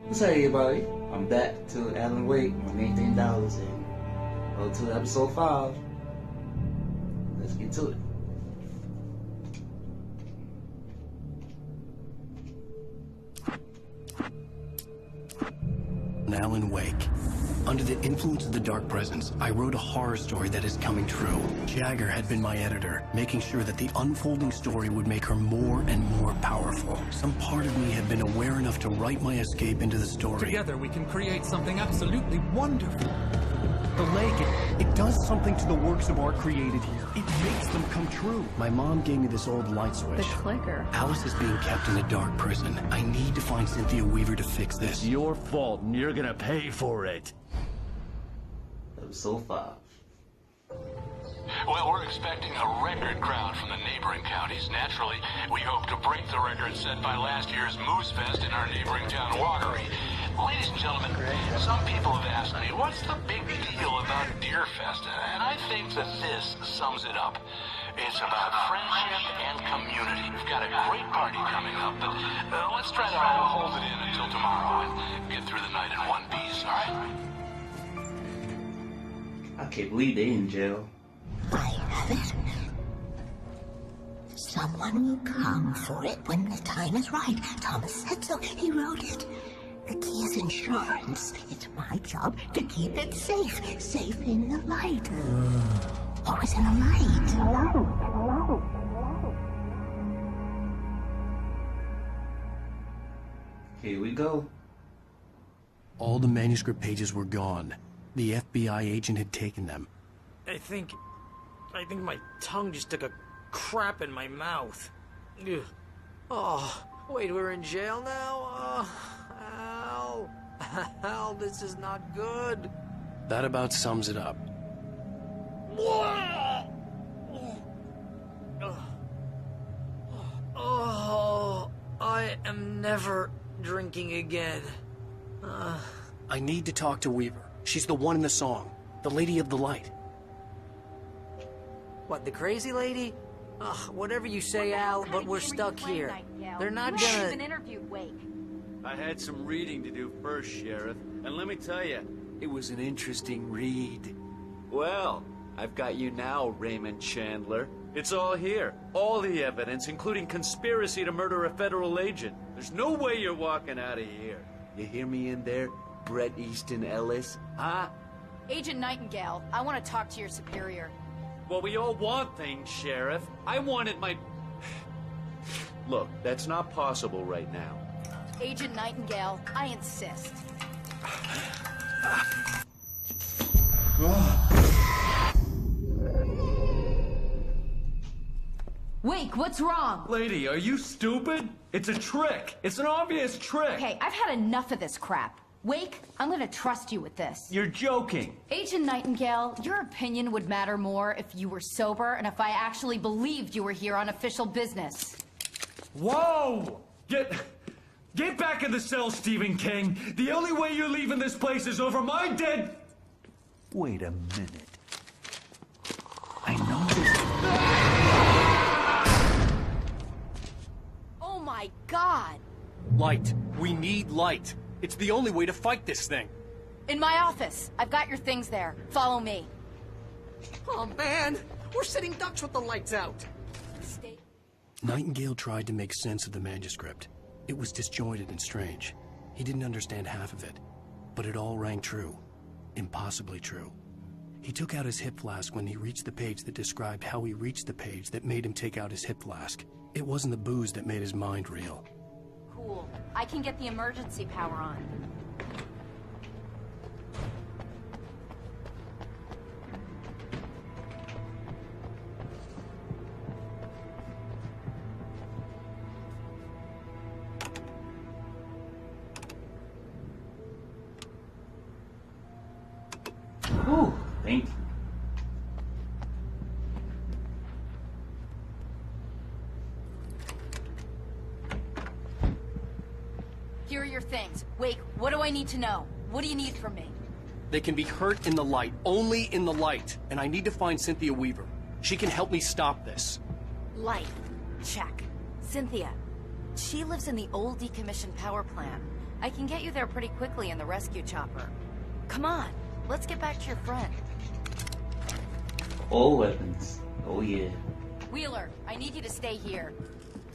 What's up, everybody? I'm back to Alan Wake with $18 and go to episode 5. Let's get to it. Alan Wake. Under the influence of the Dark Presence, I wrote a horror story that is coming true. Jagger had been my editor, making sure that the unfolding story would make her more and more powerful. Some part of me had been aware enough to write my escape into the story. Together we can create something absolutely wonderful. The lake, it does something to the works of art created here. It makes them come true. My mom gave me this old light switch. The clicker. Alice is being kept in a dark prison. I need to find Cynthia Weaver to fix this. It's your fault, and you're gonna pay for it. Episode 5. Well, we're expecting a record crowd from the neighboring counties. Naturally, we hope to break the record set by last year's Moose Fest in our neighboring town, Watery. Ladies and gentlemen, some people have asked me, what's the big deal about Deer Fest? And I think that this sums it up. It's about friendship and community. We've got a great party coming up, but let's try to hold it in until tomorrow and get through the night in one piece, all right? I can't believe they in jail. I have it. Someone will come for it when the time is right. Thomas said so. He wrote it. The key is insurance. It's my job to keep it safe. Safe in the light. What was in the light? Here we go. All the manuscript pages were gone. The FBI agent had taken them. I think my tongue just took a crap in my mouth. Ugh. Oh, wait, we're in jail now? Al. Al, this is not good. That about sums it up. Oh, I am never drinking again. I need to talk to Weaver. She's the one in the song. The Lady of the Light. What, the crazy lady? Ugh, whatever you say, Al, but we're stuck here. They're not gonna... interviewed Wake. I had some reading to do first, Sheriff, and let me tell you, it was an interesting read. Well, I've got you now, Raymond Chandler. It's all here. All the evidence, including conspiracy to murder a federal agent. There's no way you're walking out of here. You hear me in there, Bret Easton Ellis? Huh? Agent Nightingale, I want to talk to your superior. Well, we all want things, Sheriff. I wanted my... Look, that's not possible right now. Agent Nightingale, I insist. Wake, what's wrong? Lady, are you stupid? It's a trick. It's an obvious trick. Okay, I've had enough of this crap. Wake, I'm gonna trust you with this. You're joking. Agent Nightingale, your opinion would matter more if you were sober and if I actually believed you were here on official business. Whoa! Get back in the cell, Stephen King. The only way you're leaving this place is over my dead... Wait a minute. I know this... Oh my God! Light. We need light. It's the only way to fight this thing. In my office. I've got your things there. Follow me. Oh, man! We're sitting ducks with the lights out! Stay... Nightingale tried to make sense of the manuscript. It was disjointed and strange. He didn't understand half of it. But it all rang true. Impossibly true. He took out his hip flask when he reached the page that described how he reached the page that made him take out his hip flask. It wasn't the booze that made his mind reel. Cool. I can get the emergency power on. Ooh, thank you. Here are your things. Wake, what do I need to know? What do you need from me? They can be hurt in the light, only in the light. And I need to find Cynthia Weaver. She can help me stop this. Light. Check. Cynthia. She lives in the old decommissioned power plant. I can get you there pretty quickly in the rescue chopper. Come on, let's get back to your friend. All weapons. Oh yeah. Wheeler, I need you to stay here.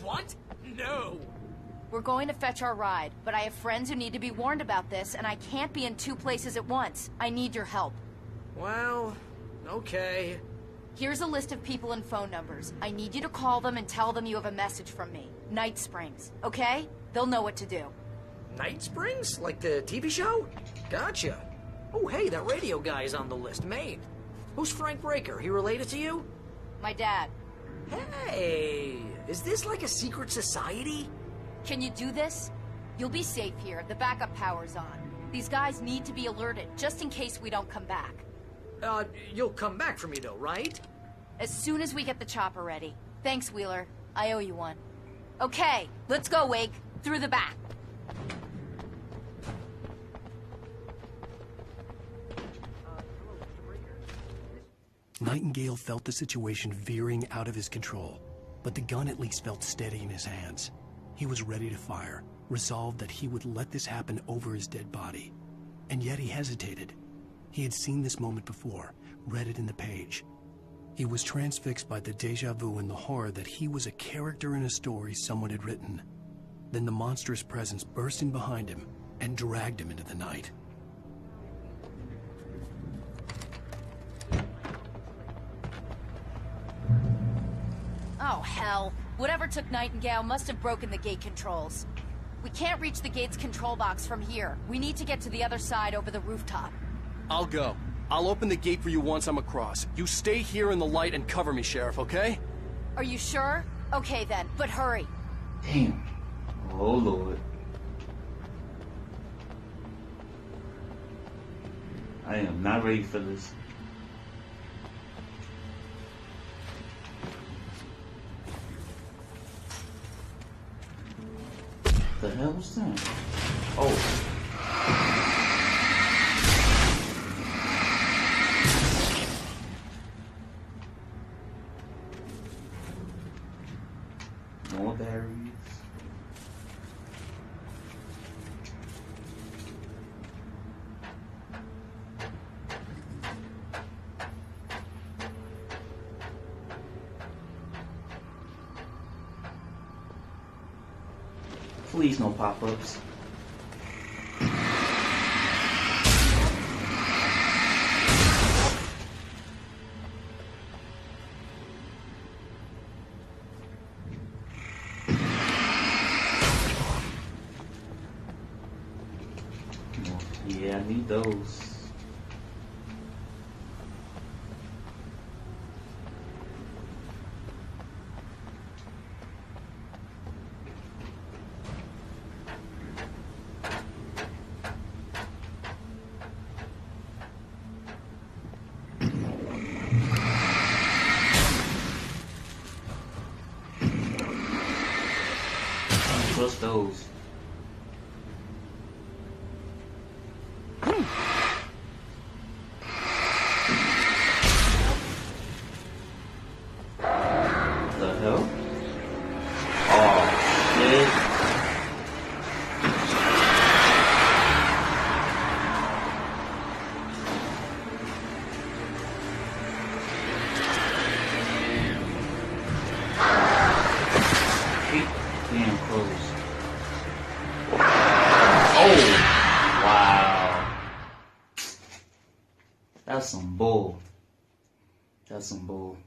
What? No. We're going to fetch our ride, but I have friends who need to be warned about this, and I can't be in 2 places at once. I need your help. Well, okay. Here's a list of people and phone numbers. I need you to call them and tell them you have a message from me. Night Springs, okay? They'll know what to do. Night Springs? Like the TV show? Gotcha. Oh, hey, that radio guy is on the list. Maine. Who's Frank Breaker? He related to you? My dad. Hey, is this like a secret society? Can you do this? You'll be safe here. The backup power's on. These guys need to be alerted, just in case we don't come back. You'll come back for me though, right? As soon as we get the chopper ready. Thanks, Wheeler. I owe you one. Okay, let's go, Wake. Through the back. Nightingale felt the situation veering out of his control, but the gun at least felt steady in his hands. He was ready to fire, resolved that he would let this happen over his dead body. And yet he hesitated. He had seen this moment before, read it in the page. He was transfixed by the deja vu and the horror that he was a character in a story someone had written. Then the monstrous presence burst in behind him and dragged him into the night. Oh, hell. Whatever took Nightingale must have broken the gate controls. We can't reach the gate's control box from here. We need to get to the other side over the rooftop. I'll go. I'll open the gate for you once I'm across. You stay here in the light and cover me, Sheriff, okay? Are you sure? Okay then, but hurry. Damn. Oh Lord. I am not ready for this. The hell was that? Oh. More batteries. Please no pop-ups. Yeah, I need those. Trust those. The hell? Oh shit. Damn close. Oh, wow. That's some bull. That's some bull.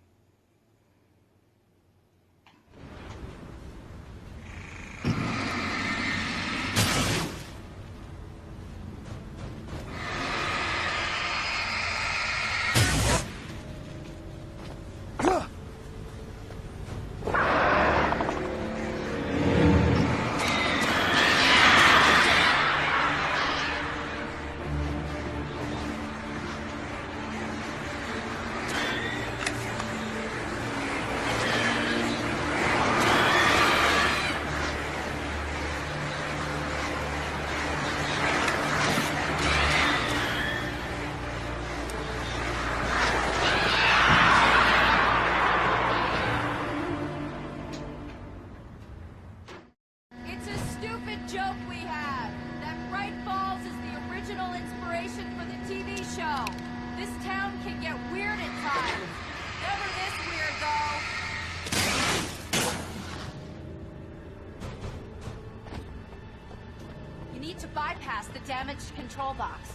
We need to bypass the damaged control box.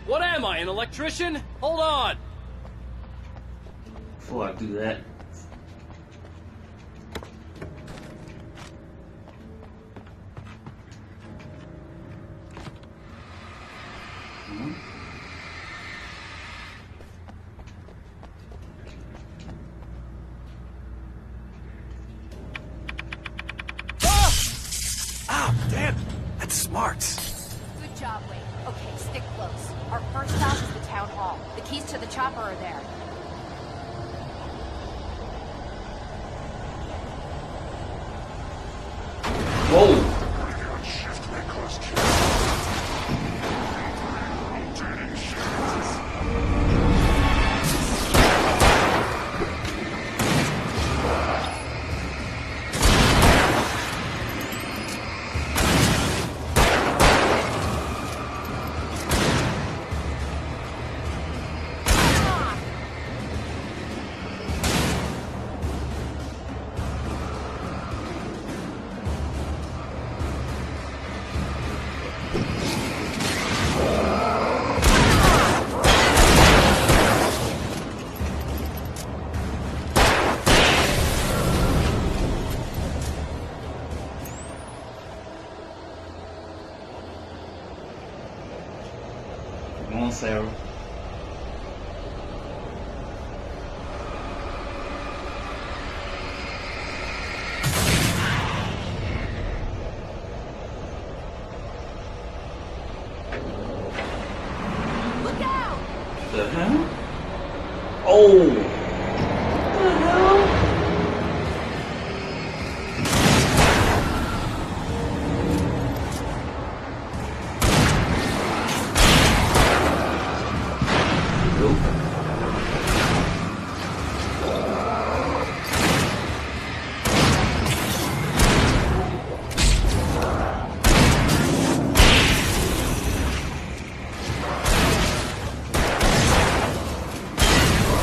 What am I, an electrician? Hold on! Before I do that, Ah, damn! That's smart. Good job, Wade. Okay, stick close. Our first stop is the town hall. The keys to the chopper are there. whoa! Come on, Sarah. Look out! The hell? Oh! What the hell? Nope.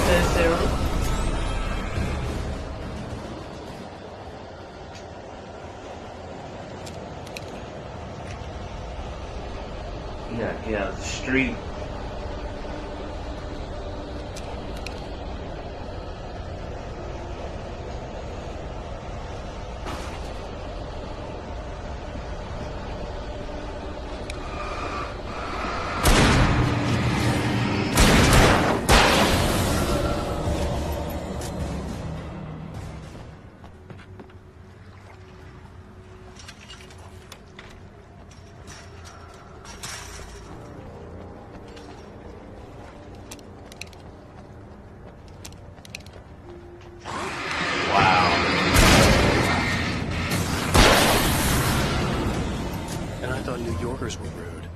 Okay, Sarah. You gotta get out of the street. And I thought New Yorkers were rude.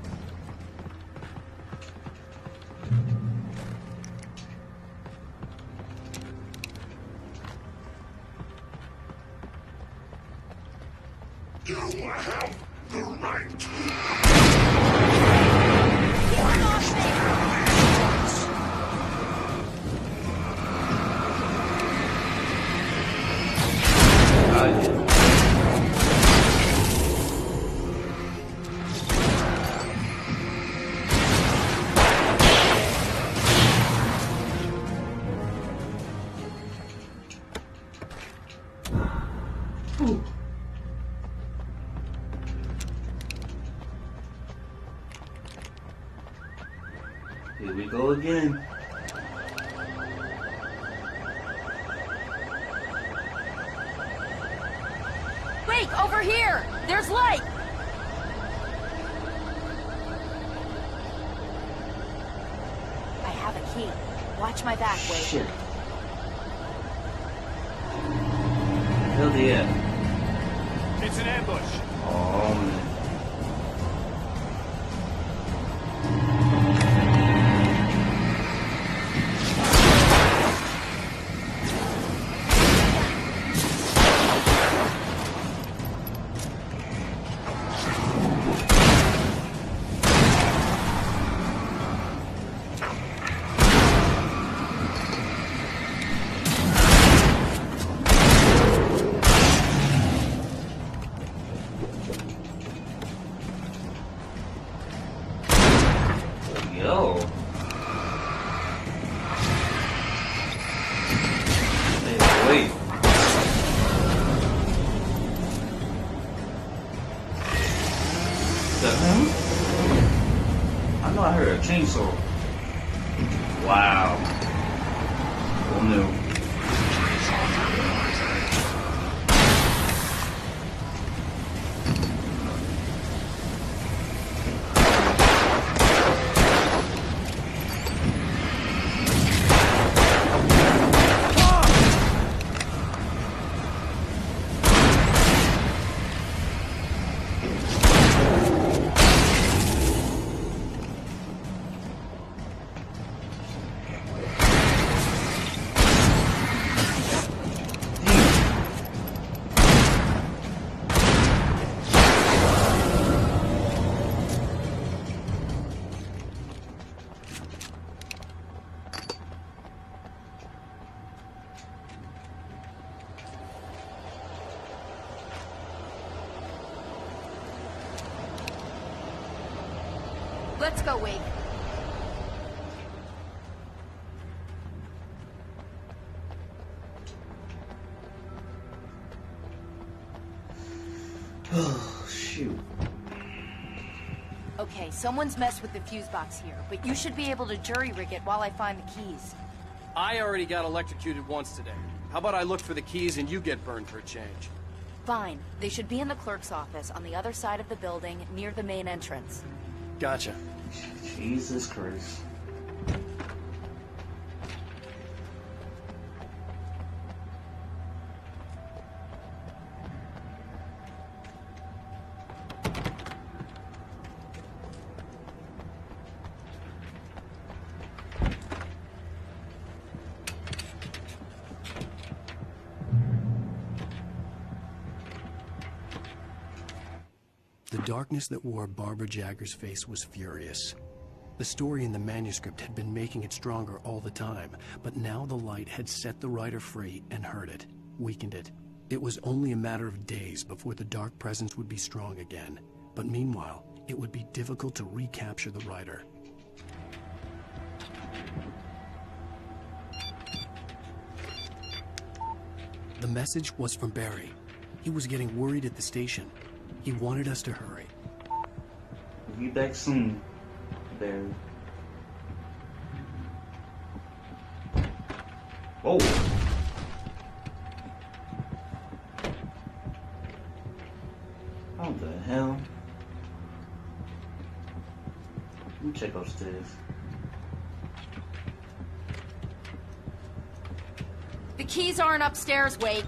Here we go again. Wait, over here! There's light! I have a key. Watch my back, Wade. Shit. Hell yeah. It's an ambush. Oh man. Yo. Hey, wait. The hell? I know I heard a chainsaw. Wow. Oh no. Let's go, Wake. Oh, shoot. Okay, someone's messed with the fuse box here, but you should be able to jury-rig it while I find the keys. I already got electrocuted once today. How about I look for the keys and you get burned for a change? Fine. They should be in the clerk's office on the other side of the building, near the main entrance. Gotcha. Jesus Christ. The darkness that wore Barbara Jagger's face was furious. The story in the manuscript had been making it stronger all the time, but now the light had set the writer free and hurt it, weakened it. It was only a matter of days before the dark presence would be strong again, but meanwhile, it would be difficult to recapture the writer. The message was from Barry. He was getting worried at the station. He wanted us to hurry. We'll be back soon, Barry. Whoa. How the hell? Let me check upstairs. The keys aren't upstairs, Wake.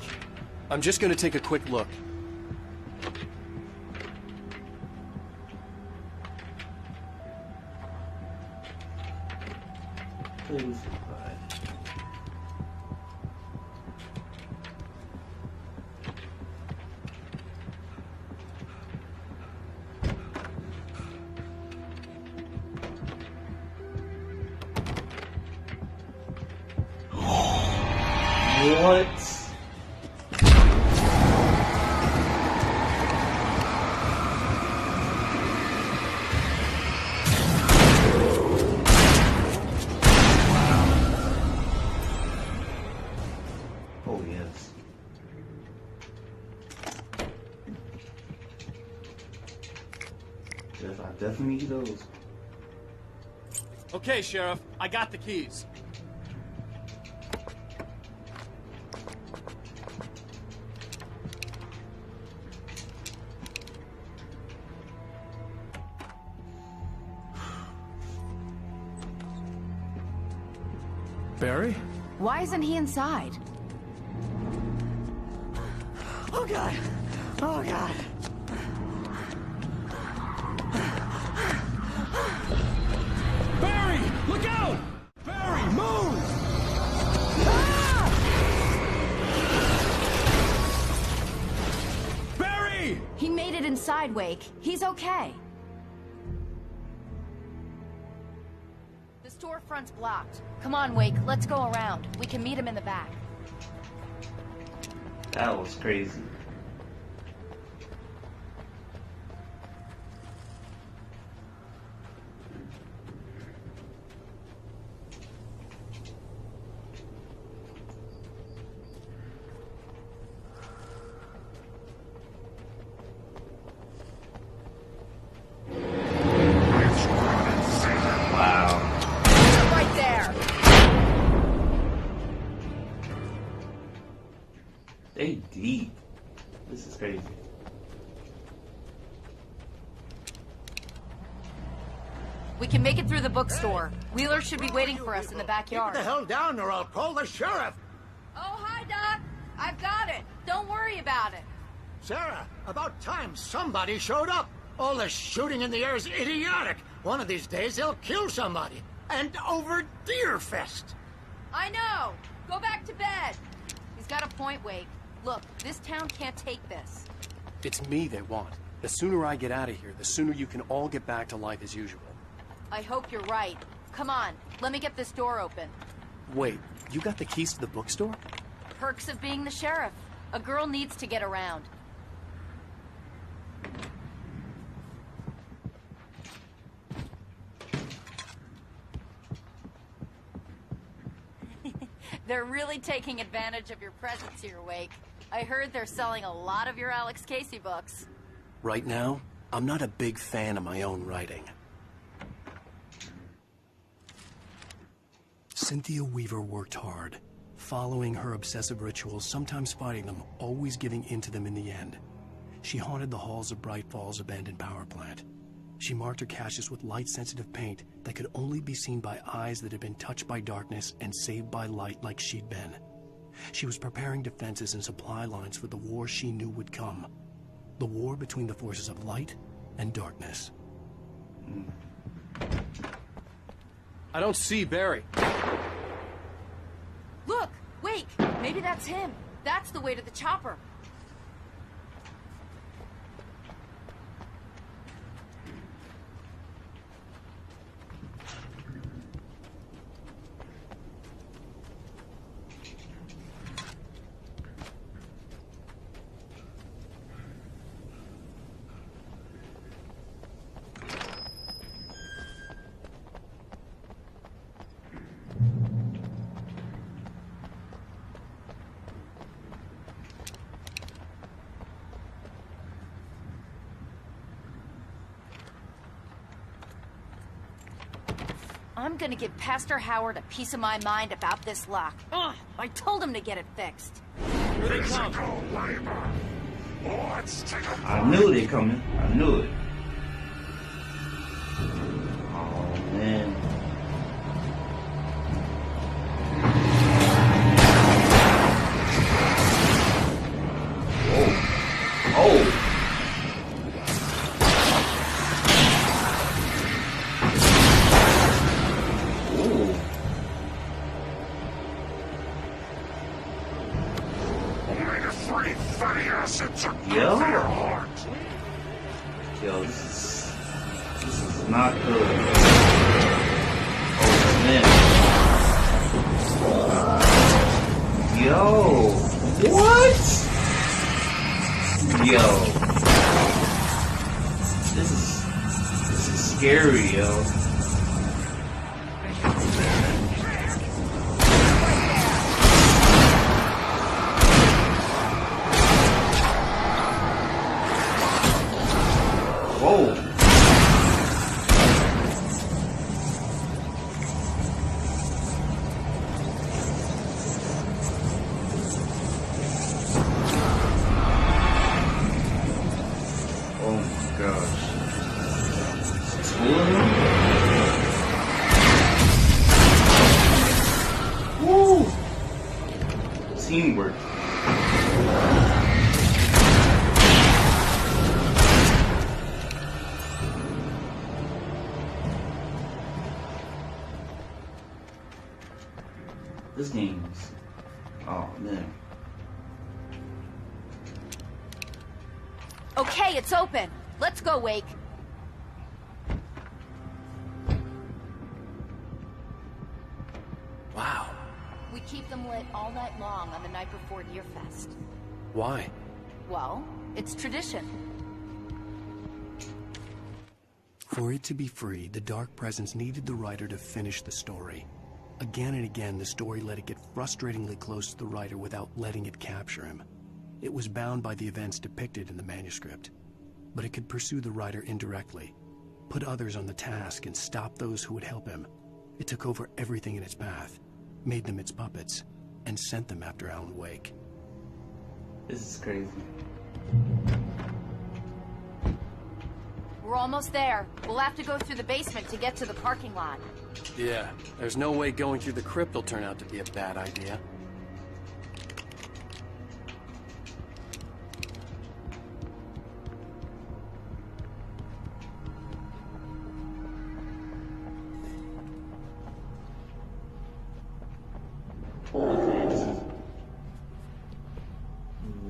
I'm just gonna take a quick look. Please. What? Oh, yes. Yes, I definitely need those. Okay, Sheriff, I got the keys. Barry? Why isn't he inside? Oh God! Oh God! Barry! Look out! Barry, move! Barry! He made it inside, Wake. He's okay. The storefront's blocked. Come on, Wake. Let's go around. We can meet him in the back. That was crazy. crazy. We can make it through the bookstore. Wheeler should be waiting for us in the backyard. Keep the hell down or I'll call the sheriff. Oh, hi, Doc. I've got it. Don't worry about it. Sarah, about time somebody showed up. All this shooting in the air is idiotic. One of these days they'll kill somebody. And over Deerfest. I know. Go back to bed. He's got a point, Wake. Look, this town can't take this. It's me they want. The sooner I get out of here, the sooner you can all get back to life as usual. I hope you're right. Come on, let me get this door open. Wait, you got the keys to the bookstore? Perks of being the sheriff. A girl needs to get around. They're really taking advantage of your presence here, Wake. I heard they're selling a lot of your Alex Casey books. Right now, I'm not a big fan of my own writing. Cynthia Weaver worked hard, following her obsessive rituals, sometimes fighting them, always giving in to them in the end. She haunted the halls of Bright Falls abandoned power plant. She marked her caches with light-sensitive paint that could only be seen by eyes that had been touched by darkness and saved by light like she'd been. She was preparing defenses and supply lines for the war she knew would come. The war between the forces of light and darkness. I don't see Barry. Look! Wake! Maybe that's him. That's the way to the chopper. I'm gonna give Pastor Howard a piece of my mind about this lock. Ugh, I told him to get it fixed. I knew they coming. I knew it. Oh man. Whoa. Oh. Yo, this is not good. Oh man. Yo, what? Yo, this is scary, yo. Whoa. Oh my gosh. It's fooling him? Woo! Teamwork. This game's... oh man. Okay, it's open. Let's go, Wake. Wow. We keep them lit all night long on the night before Deerfest. Why? Well, it's tradition. For it to be free, the Dark Presence needed the writer to finish the story. Again and again, the story let it get frustratingly close to the writer without letting it capture him. It was bound by the events depicted in the manuscript, but it could pursue the writer indirectly, put others on the task, and stop those who would help him. It took over everything in its path, made them its puppets, and sent them after Alan Wake. This is crazy. We're almost there. We'll have to go through the basement to get to the parking lot. Yeah, there's no way going through the crypt will turn out to be a bad idea.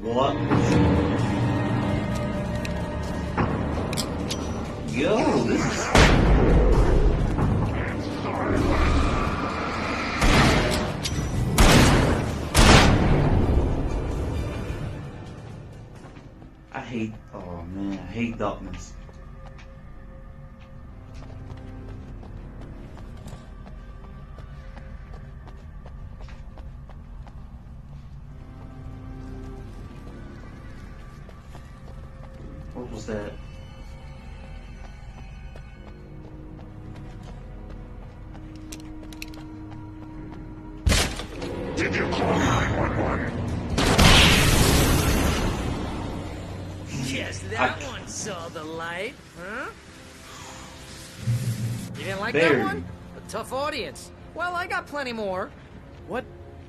What? Yo, this is... oh man, I hate darkness. What was that? Did you call 911? Yes, that one saw the light, huh? You didn't like Barry. that one? A tough audience. Well, I got plenty more. What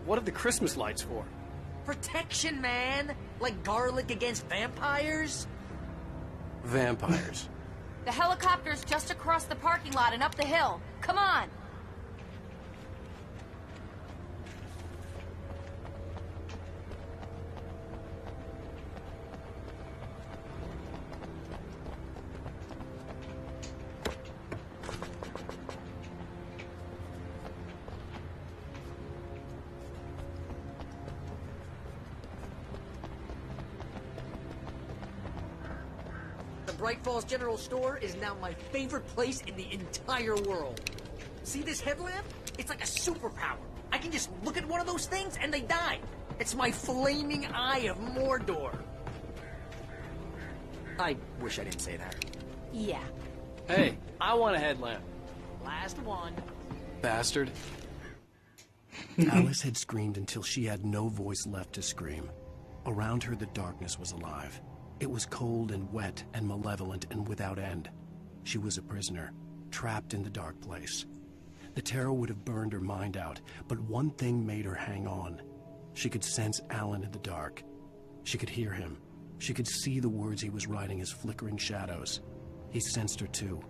are the Christmas lights for? Protection, man. Like garlic against vampires. Vampires. The helicopter's just across the parking lot and up the hill. Come on! Bright Falls General Store is now my favorite place in the entire world. See this headlamp? It's like a superpower. I can just look at one of those things and they die. It's my flaming eye of Mordor. I wish I didn't say that. Yeah. Hey, I want a headlamp. Last one. Bastard. Alice had screamed until she had no voice left to scream. Around her, the darkness was alive. It was cold and wet and malevolent and without end. She was a prisoner, trapped in the dark place. The terror would have burned her mind out, but one thing made her hang on. She could sense Alan in the dark. She could hear him. She could see the words he was writing as flickering shadows. He sensed her too.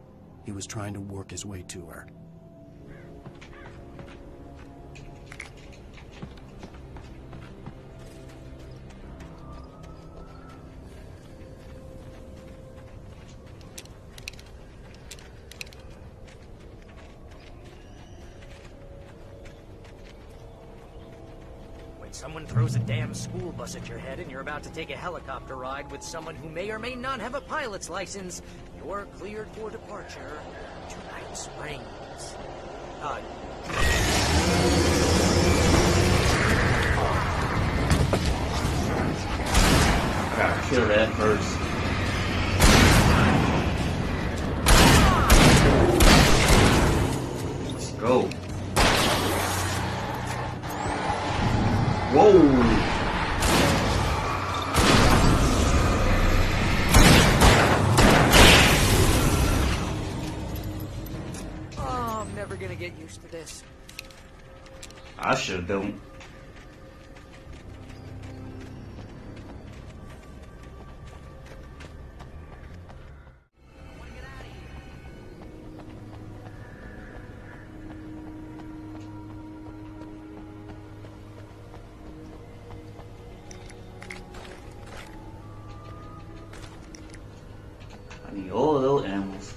He was trying to work his way to her. Someone throws a damn school bus at your head and you're about to take a helicopter ride with someone who may or may not have a pilot's license, you're cleared for departure to Night Springs. I gotta kill that first. Let's go. Whoa! Oh, I'm never gonna get used to this. I should don't. I need all of those animals.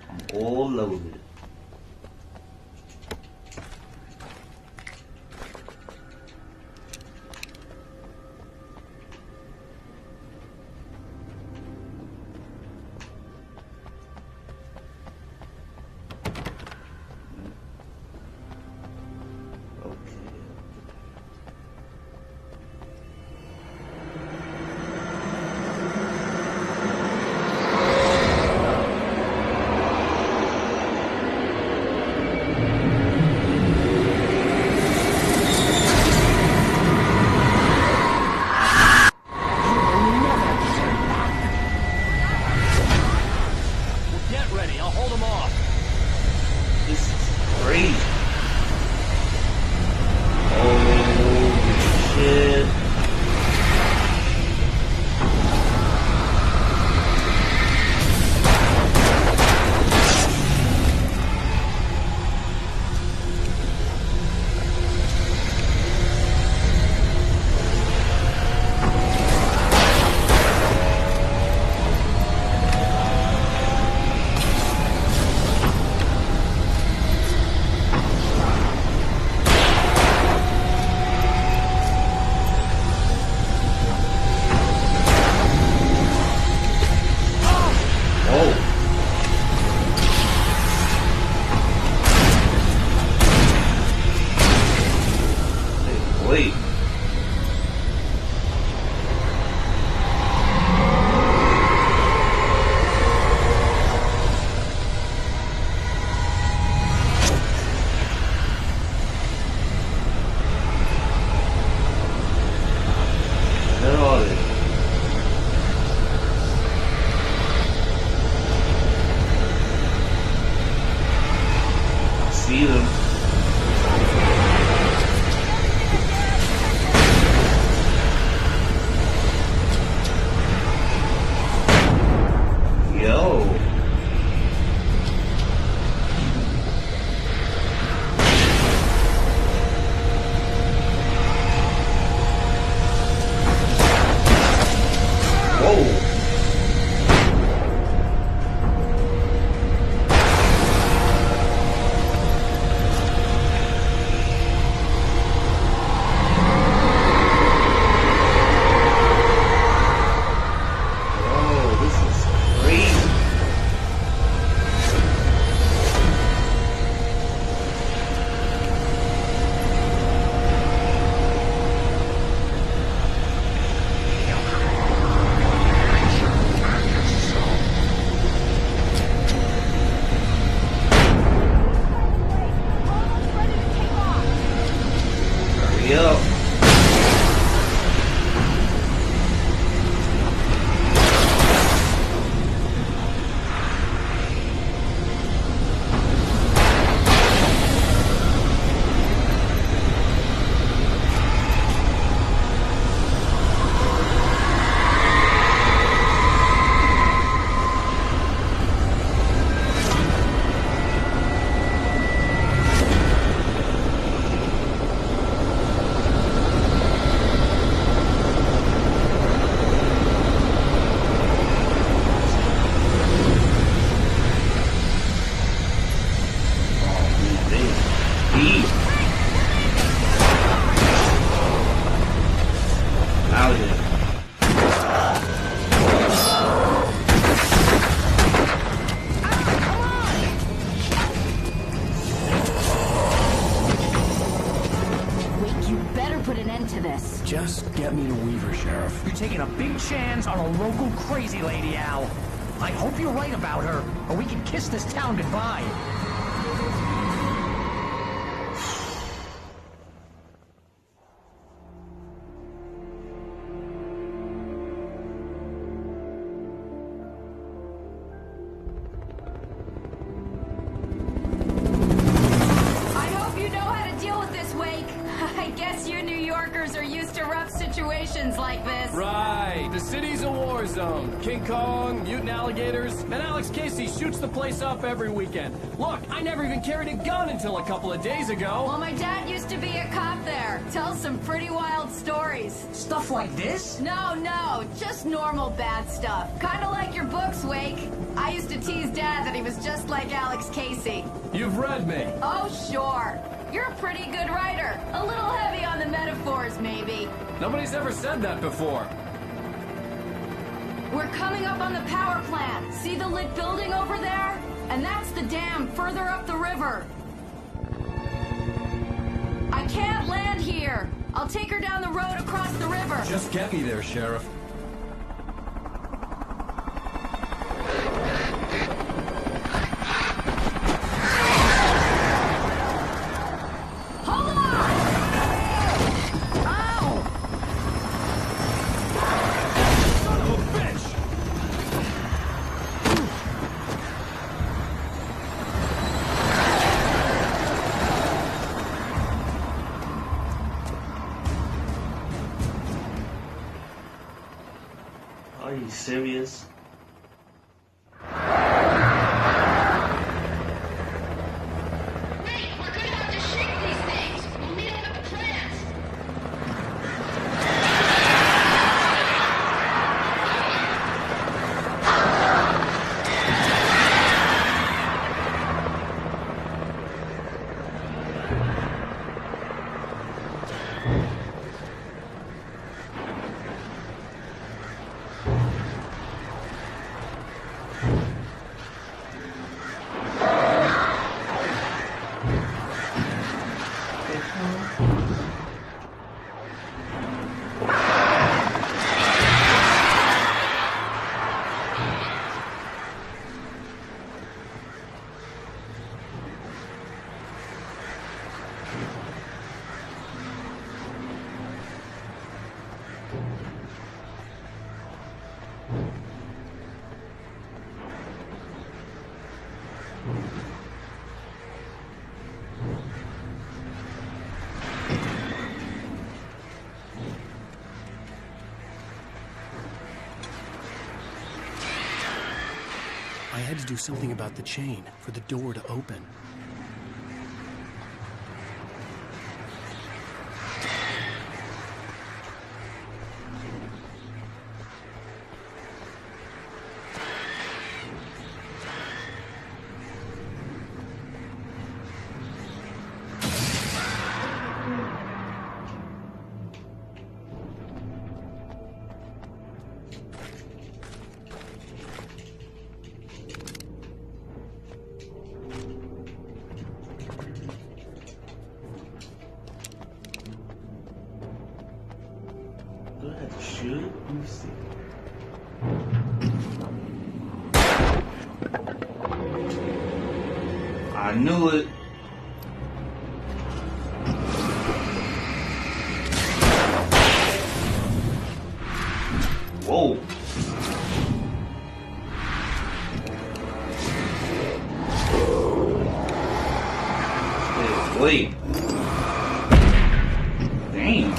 I'm all loaded. hold them off. This is crazy. Holy shit. Wait. Look at all this. I see them. Yo. Whoa. Whoa, this is crazy. Hurry up. Out of here. Wait, you better put an end to this. Just get me to Weaver, Sheriff. You're taking a big chance on a local crazy lady, Al. I hope you're right about her, or we can kiss this town goodbye. I hope you know how to deal with this, Wake. I guess you New Yorkers are used to rough situations like this. Right. The city's a war zone. King Kong, mutant alligators, and Alex Casey shoots the place up every weekend. Look, I never even carried a gun until a couple of days ago. Well, my dad used to be a cop there. Tells some pretty wild stories. Stuff like this? No, just normal bad stuff. Kinda like your books, Wake. I used to tease Dad that he was just like Alex Casey. You've read me. Oh, sure. You're a pretty good writer. A little heavy on the metaphors, maybe. Nobody's ever said that before. We're coming up on the power plant. See the lit building over there? And that's the dam further up the river. I can't land here. I'll take her down the road across the river. Just get me there, Sheriff. Hold on! Ow! Son of a bitch! serious? I had to do something about the chain for the door to open. Do I have to shoot? Let me see. I knew it. Whoa. Wait. Damn.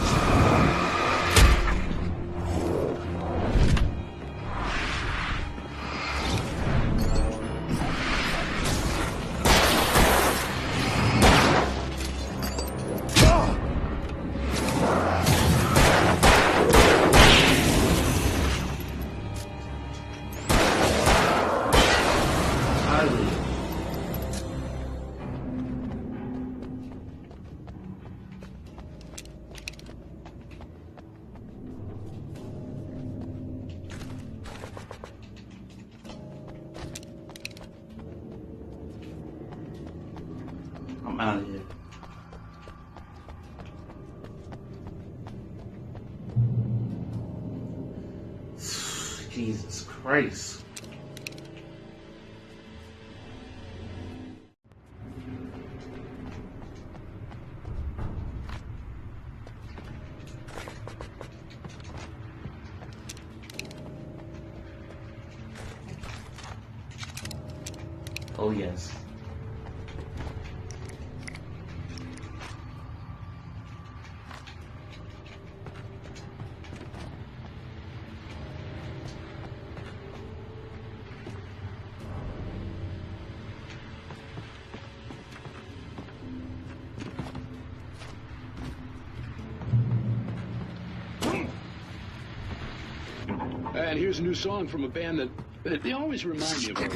I'm out of here. Jesus Christ. Oh yes. And here's a new song from a band that they always remind me of our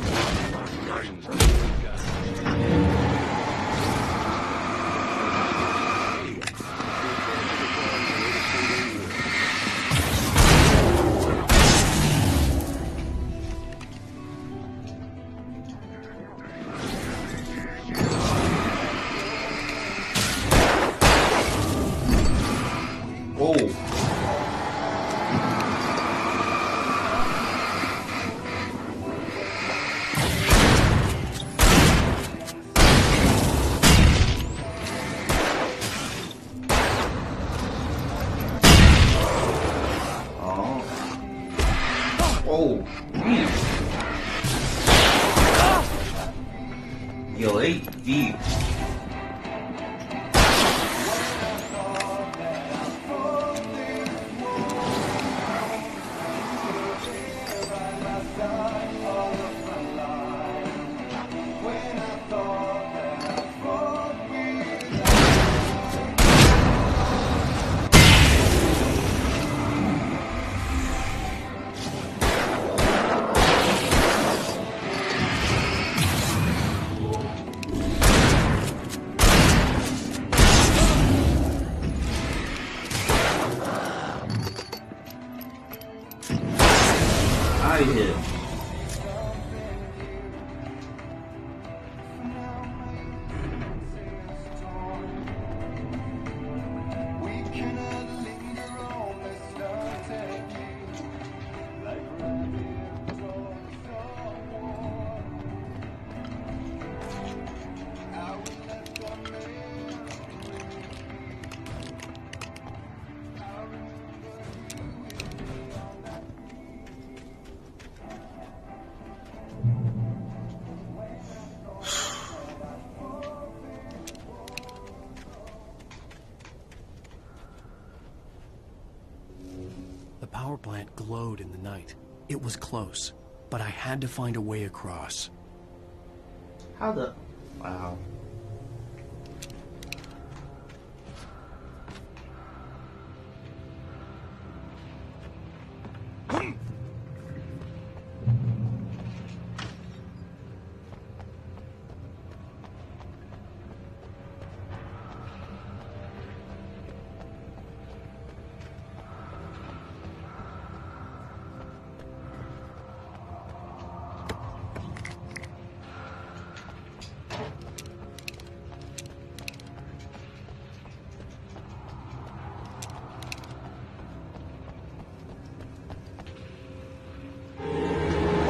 Whoa. Oh, man. Yo, they deep. power plant glowed in the night. It was close, but I had to find a way across. How the... Wow.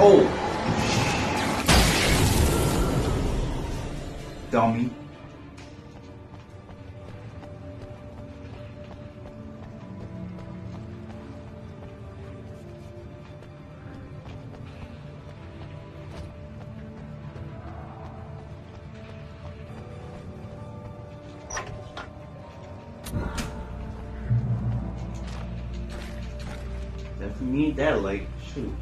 Oh! Dummy. Definitely need that light. Shoot.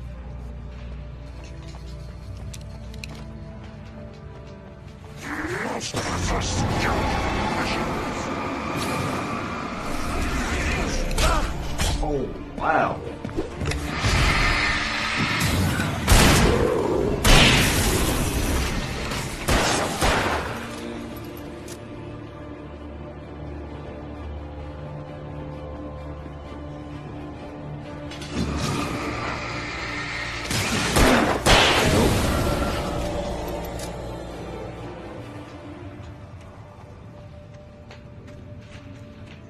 Oh, wow.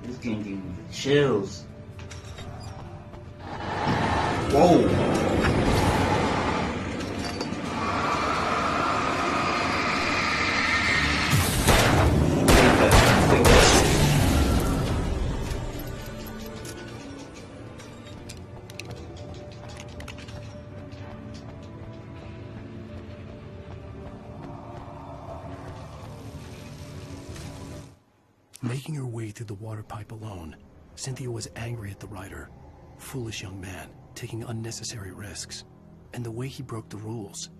This game gave me the chills. Whoa. Making her way through the water pipe alone, Cynthia was angry at the writer. Foolish young man, taking unnecessary risks. And the way he broke the rules.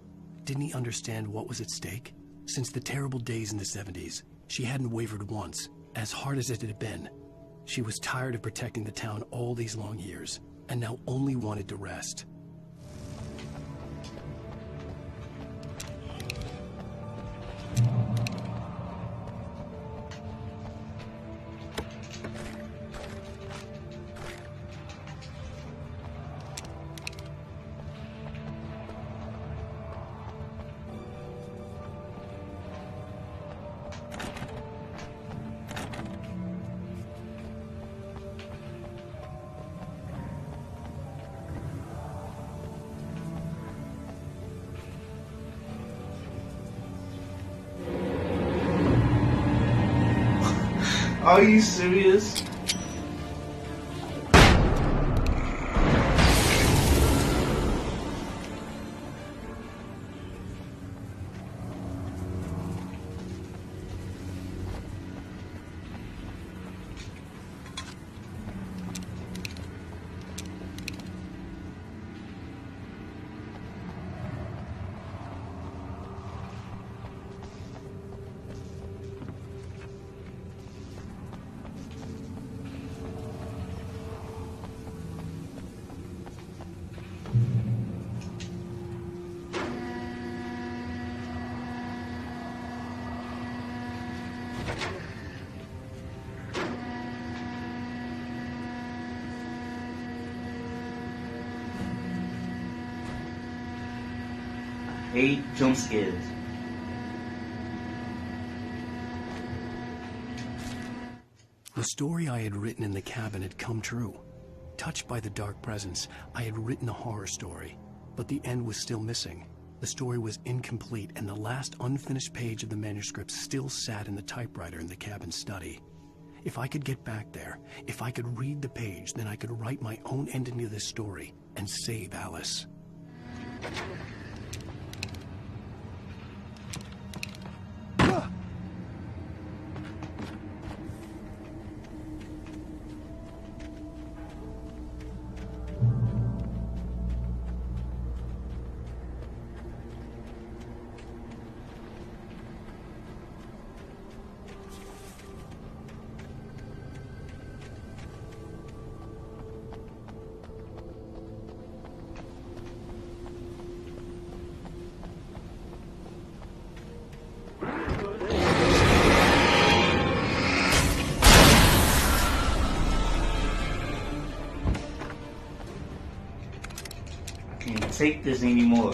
Didn't he understand what was at stake? Since the terrible days in the 70s, she hadn't wavered once, as hard as it had been. She was tired of protecting the town all these long years, and now only wanted to rest. Are you serious? I hate jump scares. The story I had written in the cabin had come true. Touched by the dark presence, I had written a horror story, but the end was still missing. The story was incomplete, and the last unfinished page of the manuscript still sat in the typewriter in the cabin study. If I could get back there, if I could read the page, then I could write my own ending to this story and save Alice. take this anymore.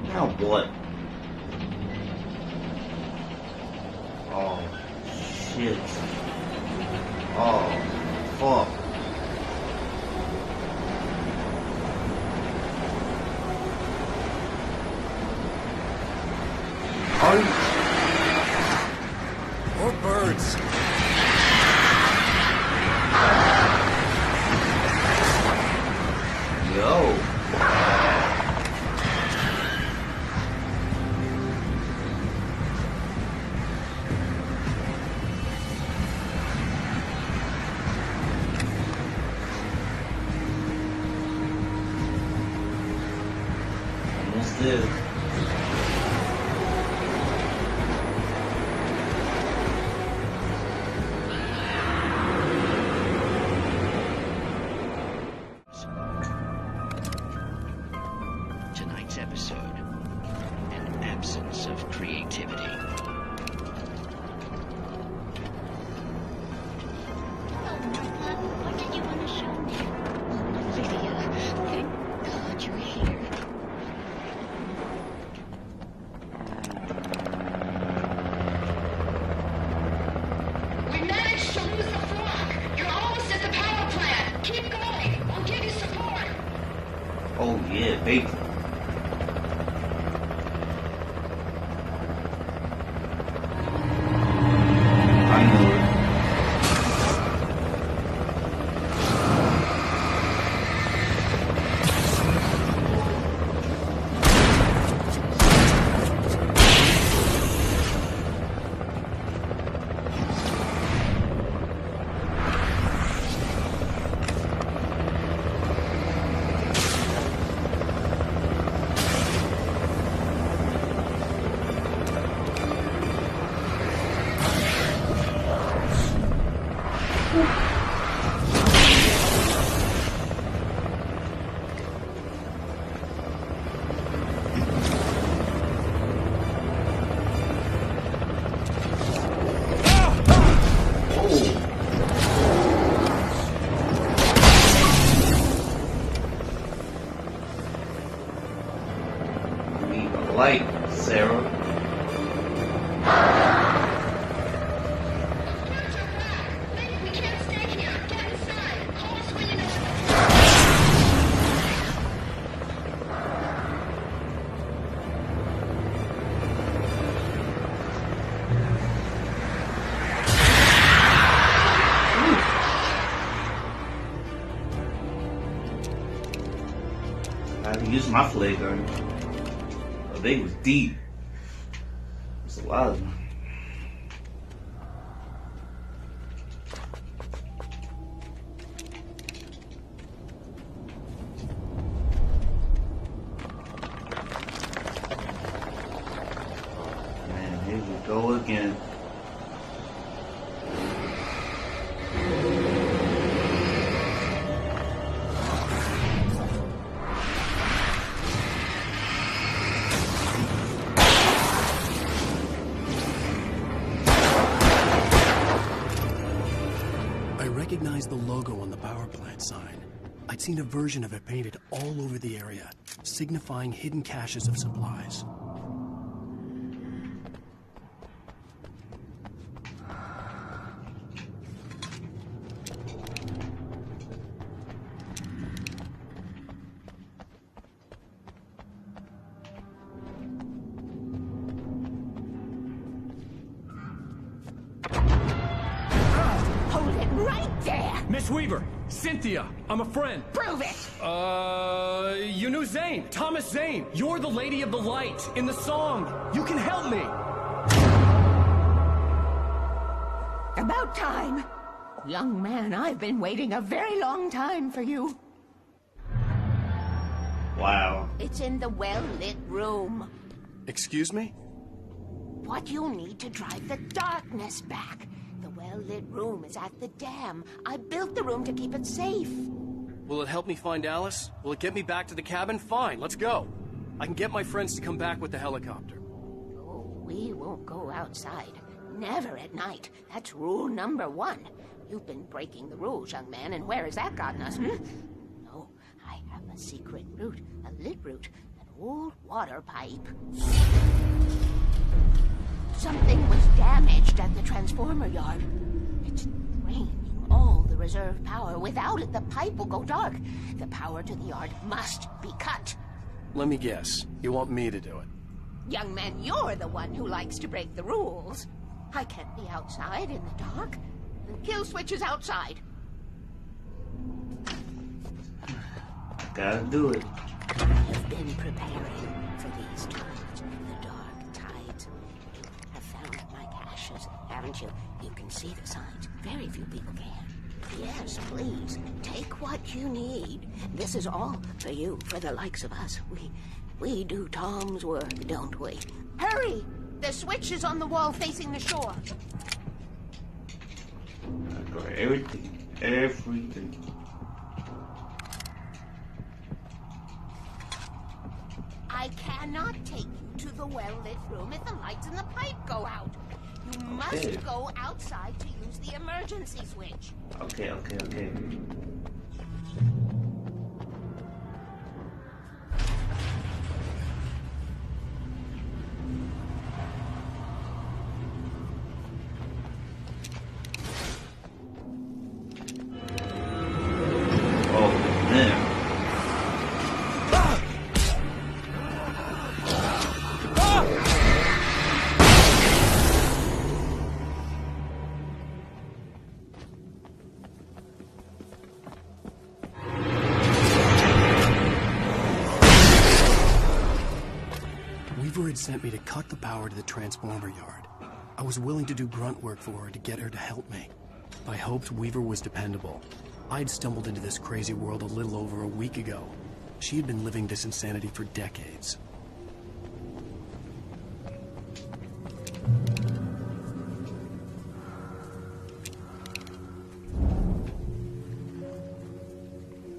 Now what? Oh, shit. Oh, fuck. More birds. Yo. Almost there. Tonight's episode, an absence of creativity. What did you want to show me? Lydia, thank God you're here. We managed to lose the flock. You're almost at the power plant. Keep going. We'll give you support. Oh yeah, baby. I know it. Need a light, Sarah. We can't stay here. Get inside. Call us when you know. I haven't used my flare gun. But they was deep. It's a lot of them. Man, here we go again. I recognized the logo on the power plant sign. I'd seen a version of it painted all over the area, signifying hidden caches of supplies. Hold it right there. Miss Weaver, Cynthia, I'm a friend. Prove it. You knew Zane, Thomas Zane. You're the Lady of the Light in the song. You can help me. About time. Young man, I've been waiting a very long time for you. Wow. It's in the well-lit room. Excuse me? What you'll need to drive the darkness back. The well-lit room is at the dam. I built the room to keep it safe. Will it help me find Alice? Will it get me back to the cabin? Fine, let's go. I can get my friends to come back with the helicopter. Oh, we won't go outside. Never at night. That's rule number 1. You've been breaking the rules, young man, and where has that gotten us, No, I have a secret route, a lit route, an old water pipe. Something was damaged at the transformer yard. It's draining all the reserve power. Without it, the pipe will go dark. The power to the yard must be cut. Let me guess. You want me to do it? Young man, you're the one who likes to break the rules. I can't be outside in the dark. The kill switch is outside. Gotta do it. You've been preparing for these times, the dark tides. You have found my caches, haven't you? You can see the signs. Very few people can. Yes, please, take what you need. This is all for you, for the likes of us. We do Tom's work, don't we? Hurry! The switch is on the wall facing the shore. I got everything. Everything. I cannot take you to the well-lit room if the lights in the pipe go out. You must go outside to use the emergency switch. Okay. Weaver had sent me to cut the power to the transformer yard. I was willing to do grunt work for her to get her to help me. I hoped Weaver was dependable. I had stumbled into this crazy world a little over a week ago. She had been living this insanity for decades.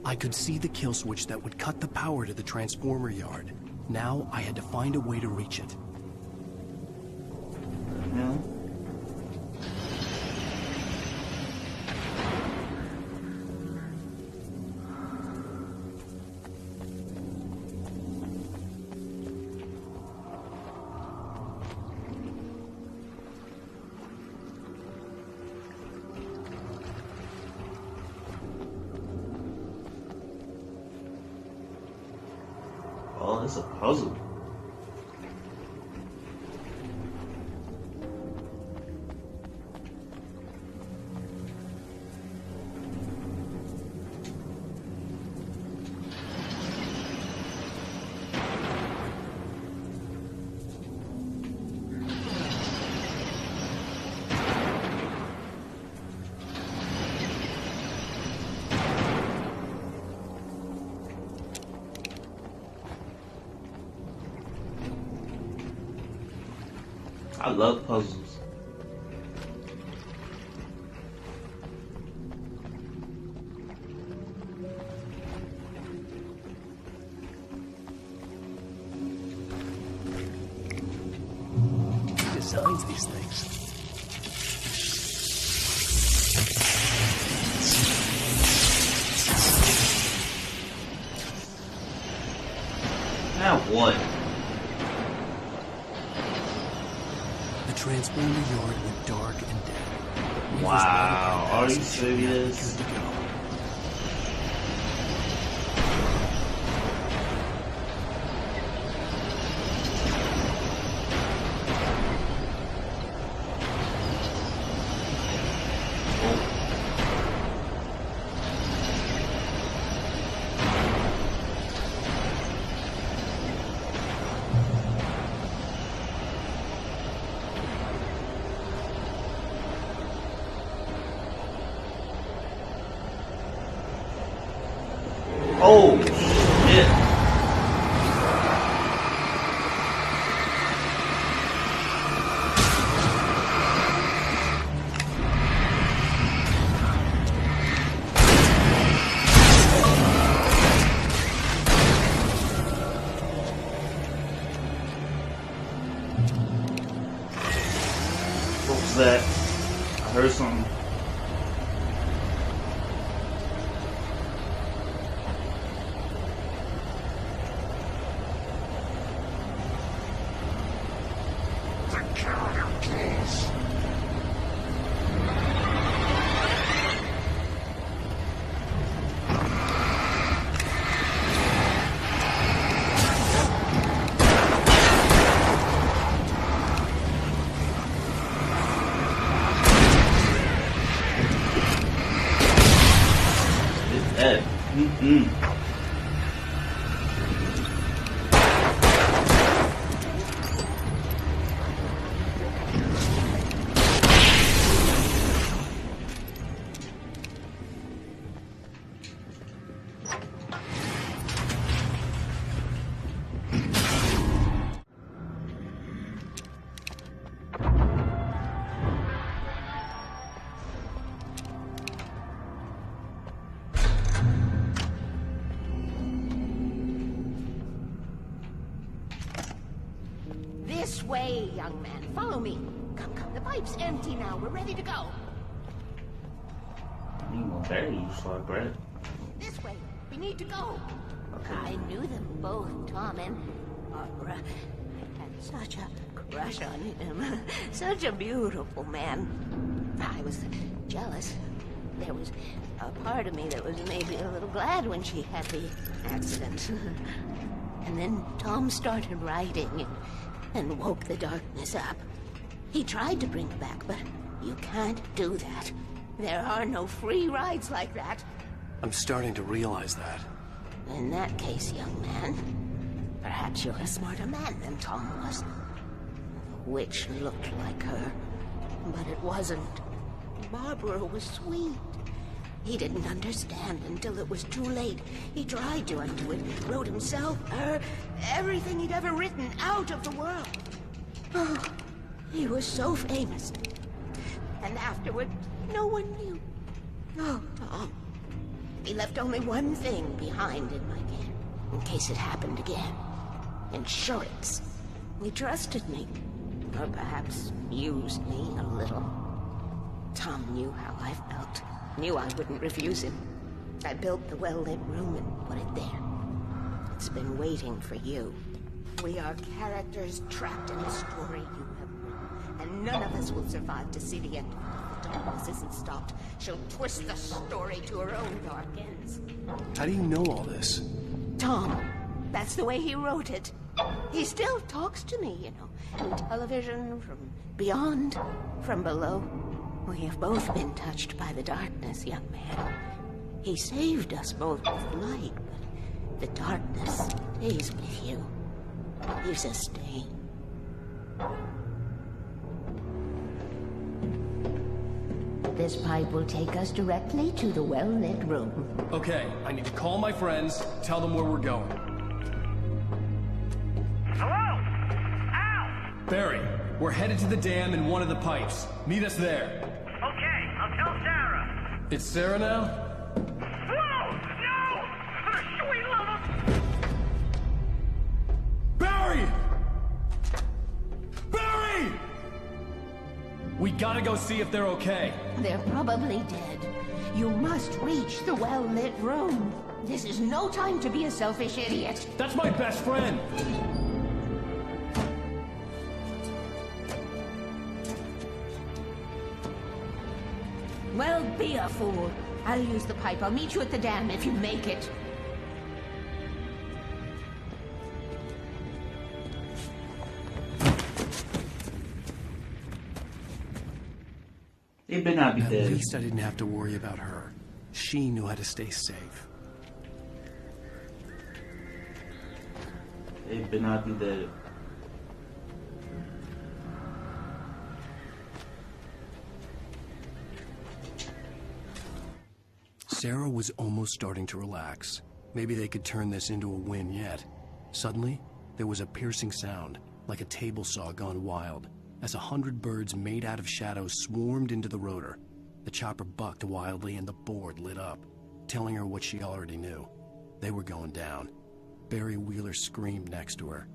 I could see the kill switch that would cut the power to the transformer yard. Now I had to find a way to reach it. No. Oh, it's a puzzle. I love puzzles. Who designs these things? Now what? The transformer yard went dark and dead. Wow, are you serious? Good to go. Oh, shit. What was that? I heard something. This way, young man. Follow me. Come, come. The pipe's empty now. We're ready to go. You gonna bury you, Clark, right? This way. We need to go. I knew them both, Tom and Barbara. I had such a crush on him. Such a beautiful man. I was jealous. There was a part of me that was maybe a little glad when she had the accident. And then Tom started writing and woke the darkness up. He tried to bring it back, but you can't do that. There are no free rides like that. I'm starting to realize that. In that case, young man, perhaps you're a smarter man than Tom was. The witch looked like her, but it wasn't. Barbara was sweet. He didn't understand until it was too late. He tried to undo it, wrote himself, her, everything he'd ever written out of the world. Oh, he was so famous. And afterward, no one knew. Oh, Tom. He left only one thing behind in my care, in case it happened again. Insurance. He trusted me. Or perhaps used me a little. Tom knew how I felt. Knew I wouldn't refuse him. I built the well-lit room and put it there. It's been waiting for you. We are characters trapped in a story you have written, and none of us will survive to see the end. If the darkness isn't stopped, she'll twist the story to her own dark ends. How do you know all this? Tom, that's the way he wrote it. He still talks to me, you know, in television, from beyond, from below. We have both been touched by the darkness, young man. He saved us both with light, but the darkness stays with you. Leaves a stain. This pipe will take us directly to the well-lit room. Okay, I need to call my friends, tell them where we're going. Hello? Al! Barry, we're headed to the dam in one of the pipes. Meet us there. Okay, I'll tell Sarah. It's Sarah now? Whoa! No! For the sweet love of... Barry! Barry! We gotta go see if they're okay. They're probably dead. You must reach the well-lit room. This is no time to be a selfish idiot. That's my best friend. Well, be a fool. I'll use the pipe. I'll meet you at the dam if you make it. They better not be dead. At least I didn't have to worry about her. She knew how to stay safe. They better not be dead. Sarah was almost starting to relax. Maybe they could turn this into a win yet. Suddenly, there was a piercing sound, like a table saw gone wild, as 100 birds made out of shadows swarmed into the rotor. The chopper bucked wildly and the board lit up, telling her what she already knew. They were going down. Barry Wheeler screamed next to her.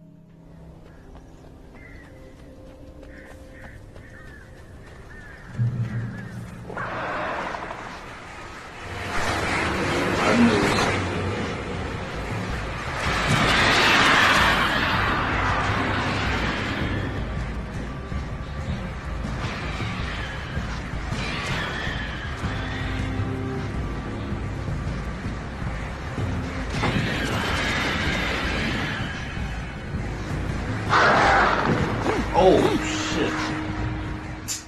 Oh, shit.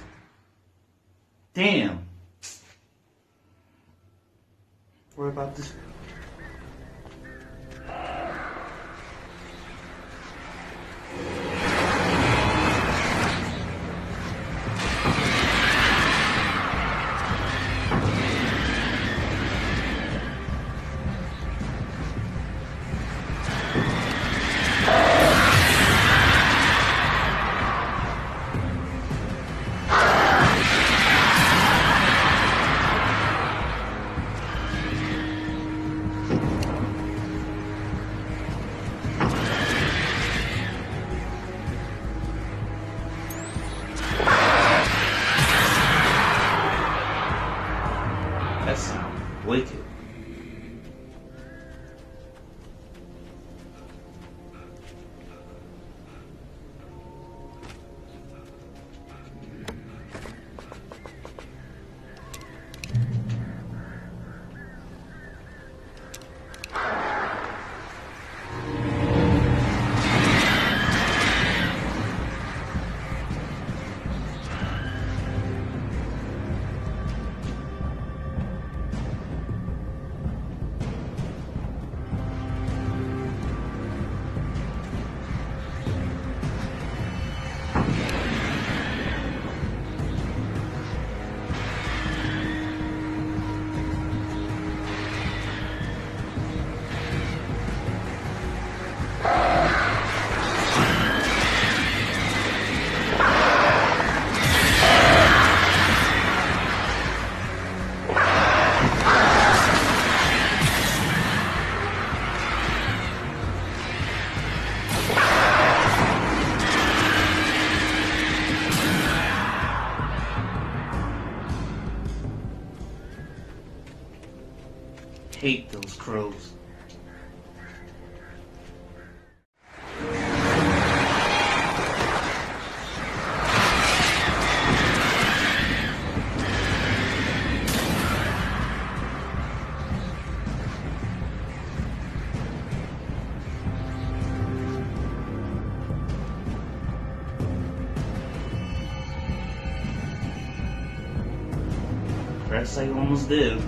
Damn. What about this? That sounds wicked. Hate those crows. Crash site almost there.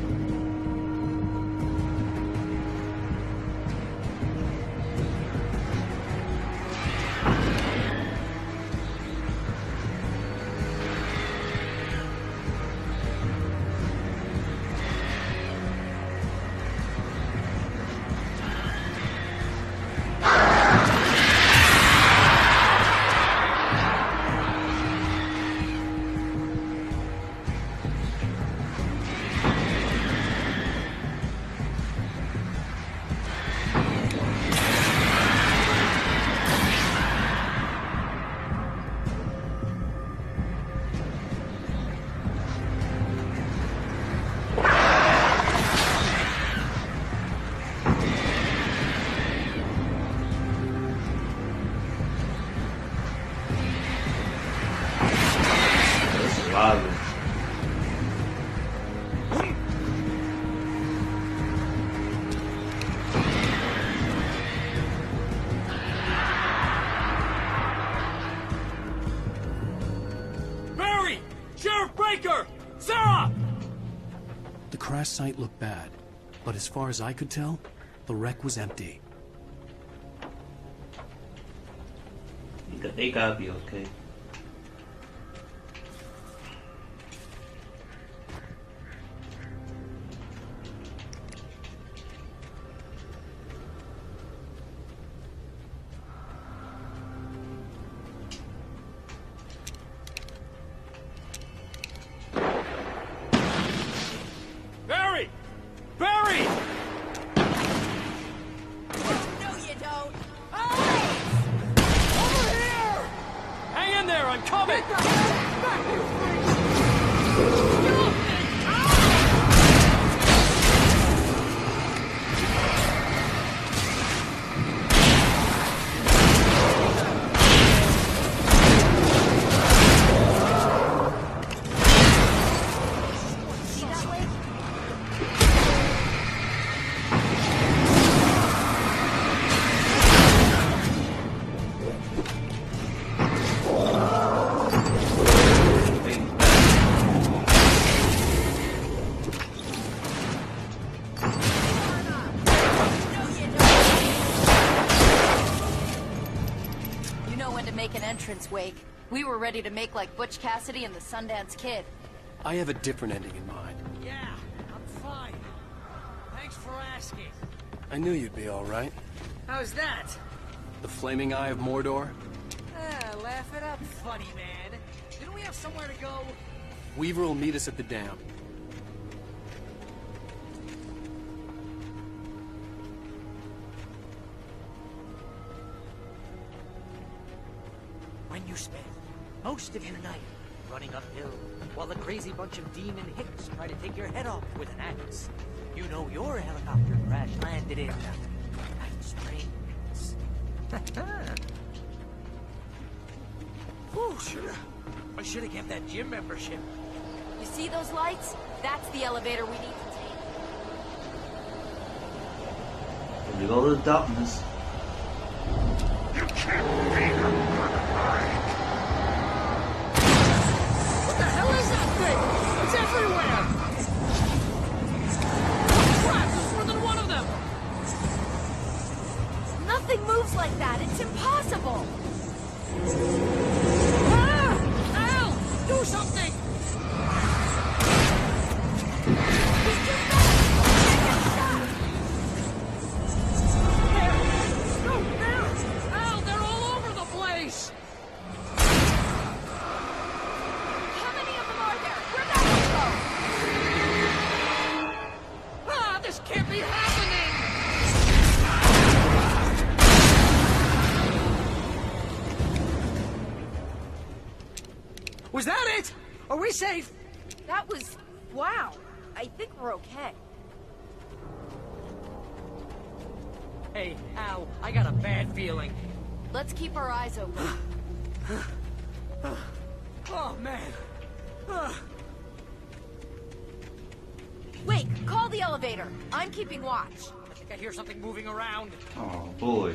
Barry! Sheriff Breaker! Sarah! The crash site looked bad, but as far as I could tell, the wreck was empty. They gotta be okay. make an entrance, Wake. We were ready to make like Butch Cassidy and the Sundance Kid. I have a different ending in mind. Yeah, I'm fine. Thanks for asking. I knew you'd be all right. How's that? The Flaming Eye of Mordor? Laugh it up, funny man. Didn't we have somewhere to go? Weaver will meet us at the dam. When you spend most of your night running uphill, while the crazy bunch of demon hicks try to take your head off with an axe, you know your helicopter crash landed in Night Springs. I should have kept that gym membership. You see those lights? That's the elevator we need to take. Here we go to the darkness. You can't beat them. What the hell is that thing? It's everywhere! Crap, there's more than one of them! Nothing moves like that. It's impossible. Al! Do something! Al, they're all over the place! How many of them are there? Where'd that one go? Ah, this can't be happening! Was that it? Are we safe? That was... wow. I think we're okay. Hey, Al, I got a bad feeling. Let's keep our eyes open. Oh, man. Wait, call the elevator. I'm keeping watch. I think I hear something moving around. Oh boy.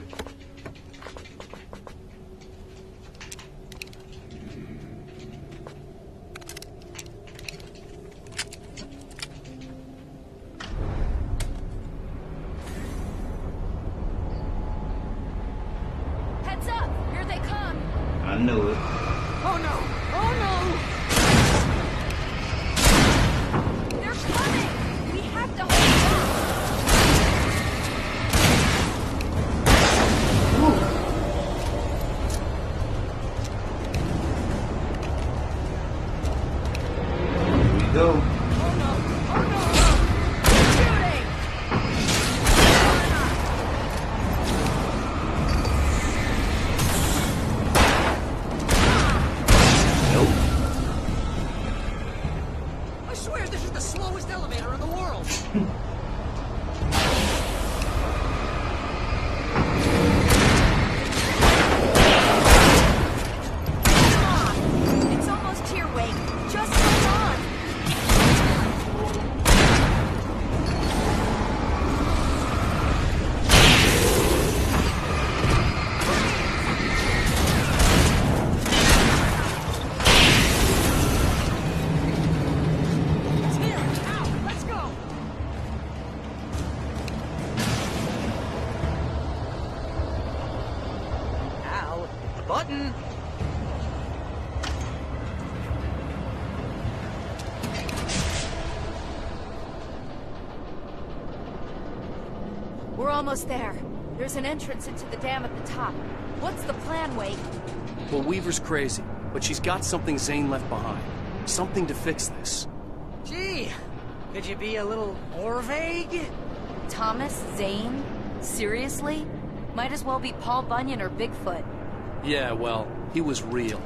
Heads up! Here they come! I knew it. Oh, no! Oh, no! They're coming! We have to hold Here we go. I swear this is the slowest elevator in the world! It's almost here, Wake. Just hold on. It's here! Al, let's go! Al, the button! We're almost there. There's an entrance into the dam at the top. What's the plan, Wake? Well, Weaver's crazy, but she's got something Zane left behind. Something to fix this. Gee, could you be a little more vague? Thomas Zane? Seriously? Might as well be Paul Bunyan or Bigfoot. Yeah, well, he was real.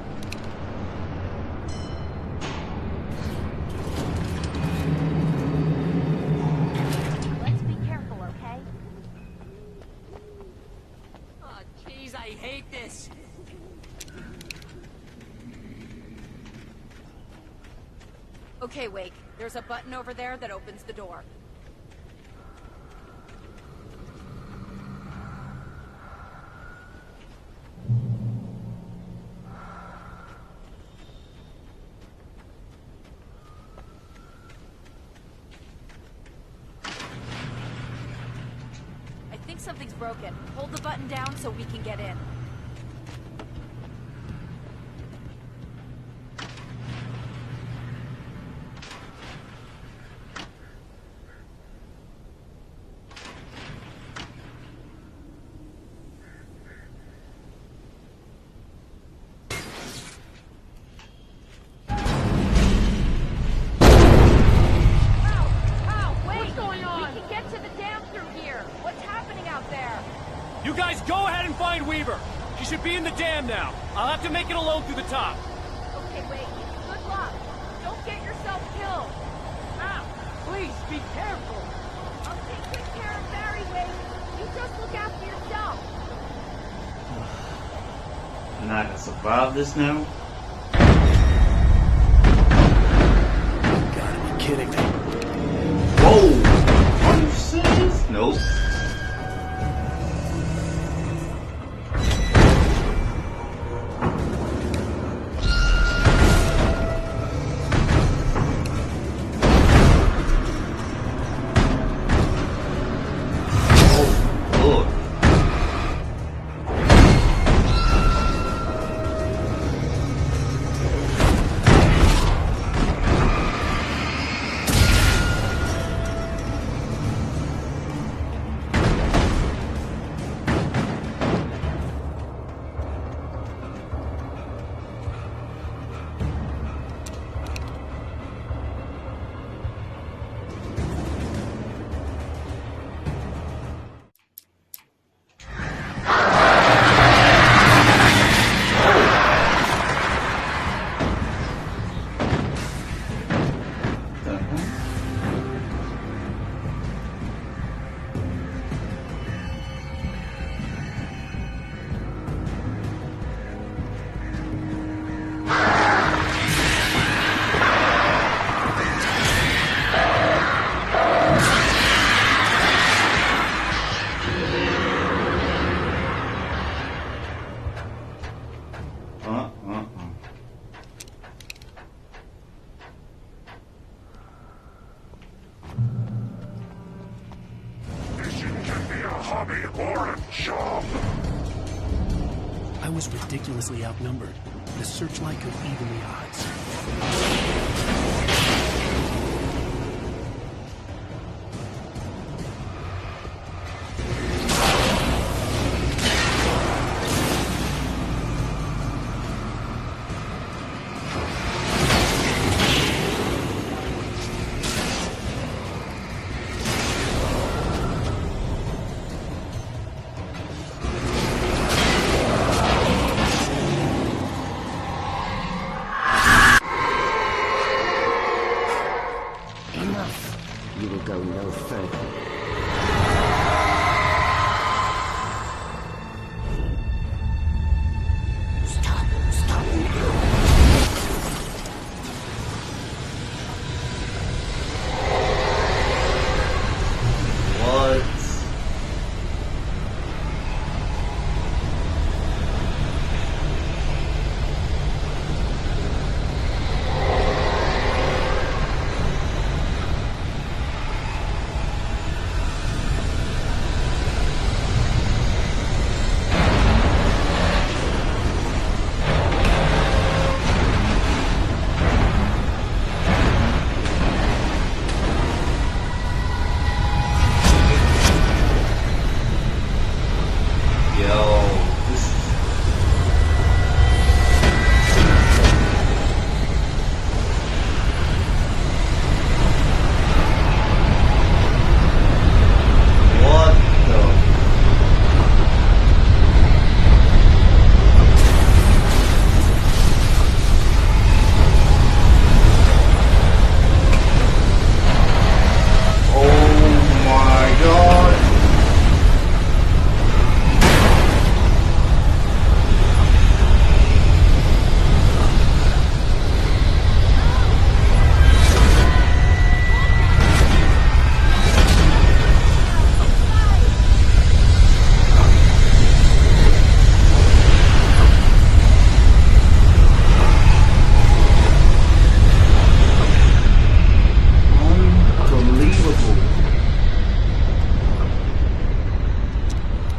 Let's be careful, okay? Oh, jeez, I hate this. Okay, Wake. There's a button over there that opens the door. I think something's broken. Hold the button down so we can get in. You guys go ahead and find Weaver. She should be in the dam now. I'll have to make it alone through the top. Okay, wait. Good luck. Don't get yourself killed. Ah, please, be careful. I'll take good care of Barry, Wade. You just look after yourself. I'm not gonna survive this now. Gotta be kidding me. Whoa! Are you serious? Nope. I was ridiculously outnumbered. The searchlight could even the odds. You will go no further. Stop now. What?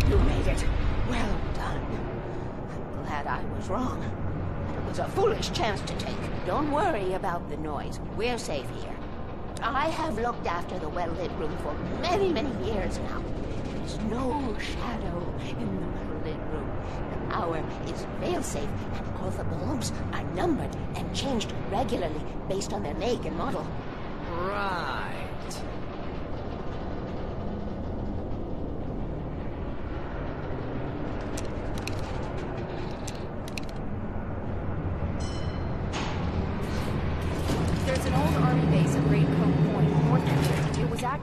You made it. Well done. I'm glad I was wrong. It was a foolish chance to take. Don't worry about the noise. We're safe here. I have looked after the well-lit room for many, many years now. There's no shadow in the well-lit room. The power is fail-safe, and all the bulbs are numbered and changed regularly based on their make and model. Right.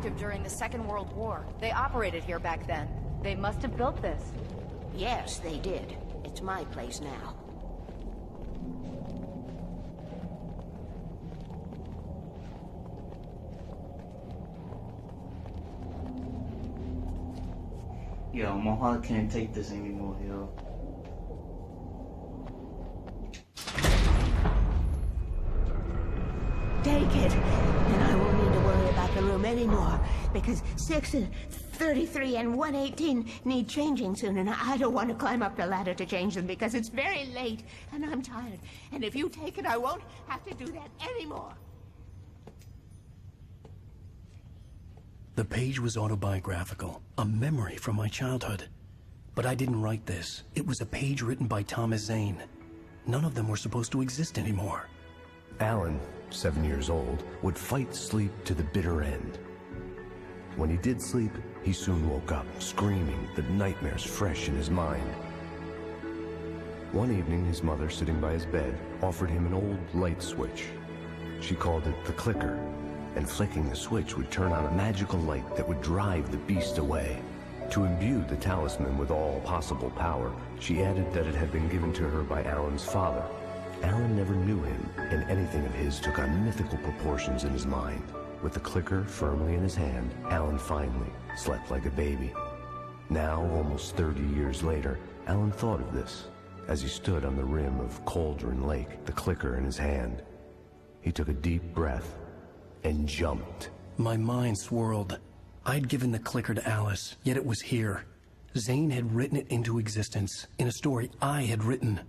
active during the Second World War. They operated here back then. They must have built this. Yes, they did. It's my place now. Yo, my heart can't take this anymore, yo. Take it, and I won't need to worry about the room anymore, because 6 and 33 and 118 need changing soon, and I don't want to climb up the ladder to change them because it's very late, and I'm tired. And if you take it, I won't have to do that anymore. The page was autobiographical, a memory from my childhood. But I didn't write this. It was a page written by Thomas Zane. None of them were supposed to exist anymore. Alan, 7 years old, would fight sleep to the bitter end. When he did sleep, he soon woke up, screaming, the nightmares fresh in his mind. One evening, his mother, sitting by his bed, offered him an old light switch. She called it the clicker, and flicking the switch would turn on a magical light that would drive the beast away. To imbue the talisman with all possible power, she added that it had been given to her by Alan's father. Alan never knew him, and anything of his took on mythical proportions in his mind. With the clicker firmly in his hand, Alan finally slept like a baby. Now, almost 30 years later, Alan thought of this as he stood on the rim of Cauldron Lake, the clicker in his hand. He took a deep breath and jumped. My mind swirled. I'd given the clicker to Alice, yet it was here. Zane had written it into existence, in a story I had written.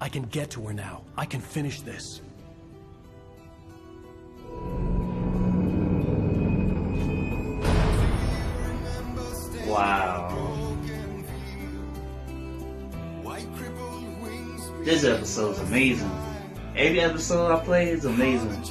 I can get to her now. I can finish this. Wow. This episode's amazing. Every episode I play is amazing.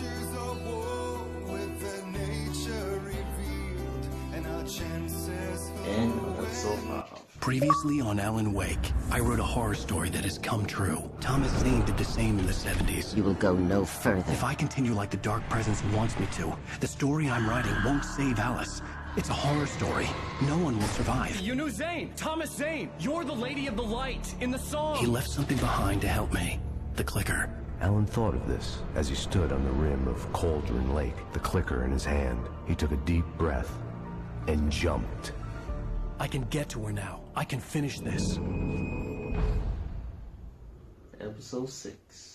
And episode 5. Previously on Alan Wake, I wrote a horror story that has come true. Thomas Zane did the same in the 70s. You will go no further. If I continue like the Dark Presence wants me to, the story I'm writing won't save Alice. It's a horror story. No one will survive. You knew Zane! Thomas Zane! You're the Lady of the Light in the song! He left something behind to help me. The clicker. Alan thought of this as he stood on the rim of Cauldron Lake, the clicker in his hand. He took a deep breath and jumped. I can get to her now. I can finish this. Episode 6.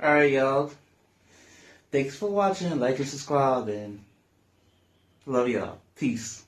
Alright, y'all. Thanks for watching. Like and subscribe, and love y'all. Peace.